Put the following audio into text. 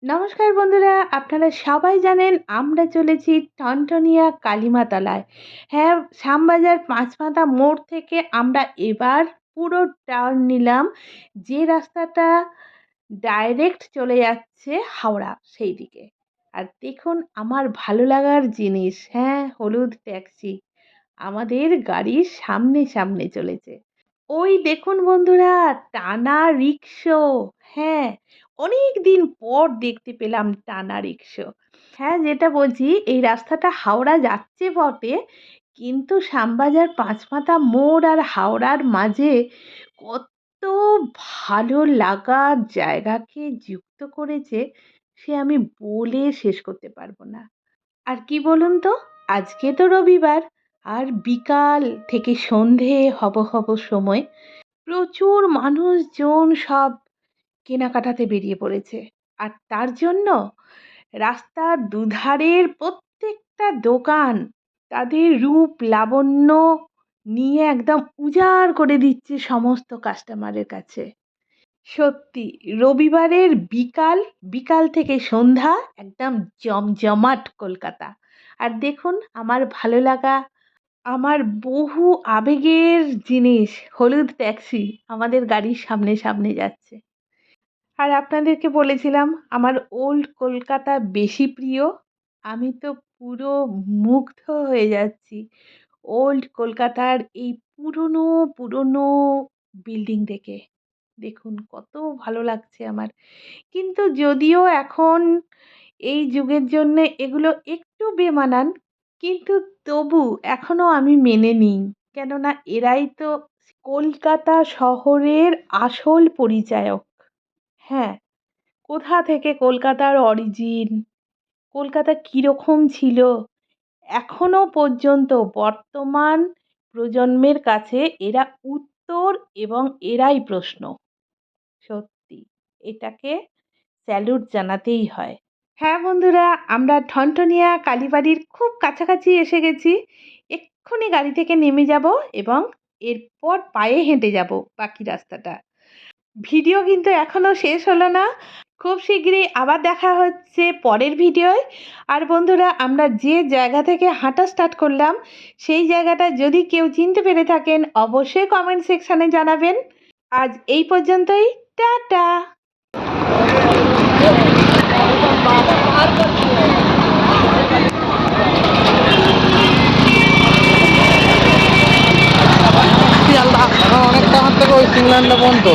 নমস্কার বন্ধুরা, আপনারা সবাই জানেন আমরা চলেছি টনটনিয়া কালীমাতলায়। হ্যাঁ, শ্যামবাজার পাঁচমাথা মোড় থেকে আমরা এবার পুরো টার্ন নিলাম, যে রাস্তাটা ডাইরেক্ট চলে যাচ্ছে হাওড়া সেই দিকে। আর দেখুন আমার ভালো লাগার জিনিস, হ্যাঁ, হলুদ ট্যাক্সি আমাদের গাড়ির সামনে সামনে চলেছে। ওই দেখুন বন্ধুরা, টানা রিকশো। হ্যাঁ, অনেক দিন পর দেখতে পেলাম টানা রিকশো। হ্যাঁ, যেটা বলছি, এই রাস্তাটা হাওড়া যাচ্ছে বটে, কিন্তু শ্যামবাজার পাঁচমাথা মোড় আর হাওড়ার মাঝে কত ভালো লাগার জায়গাকে যুক্ত করেছে, সে আমি বলে শেষ করতে পারবো না। আর কি বলুন তো, আজকে তো রবিবার, আর বিকাল থেকে সন্ধে হব হব সময় প্রচুর মানুষজন সব কেনাকাটাতে বেরিয়ে পড়েছে। আর তার জন্য রাস্তার দুধারের প্রত্যেকটা দোকান তাদের রূপ লাবণ্য নিয়ে একদম উজাড় করে দিচ্ছে সমস্ত কাস্টমারের কাছে। সত্যি রবিবারের বিকাল, বিকাল থেকে সন্ধ্যা একদম জমজমাট কলকাতা। আর দেখুন আমার ভালো লাগা, আমার বহু আবেগের জিনিস হলুদ ট্যাক্সি আমাদের গাড়ির সামনে সামনে যাচ্ছে। আর আপনাদেরকে বলেছিলাম আমার ওল্ড কলকাতা বেশি প্রিয়। আমি তো পুরো মুগ্ধ হয়ে যাচ্ছি ওল্ড কলকাতার এই পুরনো পুরনো বিল্ডিং দেখে। দেখুন কত ভালো লাগছে আমার। কিন্তু যদিও এখন এই যুগের জন্য এগুলো একটু বেমানান, কিন্তু তবু এখনো আমি মেনে নিই, কেননা এরাই তো কলকাতা শহরের আসল পরিচায়ক। হ্যাঁ, কোথা থেকে কলকাতার অরিজিন, কলকাতা কীরকম ছিল, এখনো পর্যন্ত বর্তমান প্রজন্মের কাছে এরা উত্তর এবং এরাই প্রশ্ন। সত্যি এটাকে স্যালুট জানাতেই হয়। হ্যাঁ বন্ধুরা, আমরা ঠনঠনিয়া কালীবাড়ির খুব কাছাকাছি এসে গেছি। এক্ষুনি গাড়ি থেকে নেমে যাব এবং এরপর পায়ে হেঁটে যাব বাকি রাস্তাটা। ভিডিও কিন্তু এখনও শেষ হলো না, খুব শিগগিরই আবার দেখা হচ্ছে পরের ভিডিওয়। আর বন্ধুরা, আমরা যে জায়গা থেকে হাঁটা স্টার্ট করলাম সেই জায়গাটা যদি কেউ চিনতে পেরে থাকেন অবশ্যই কমেন্ট সেকশানে জানাবেন। আজ এই পর্যন্তই, টাটা। অনেকটা হাত থেকে ওই সিংল্যান্ডটা পর্যন্ত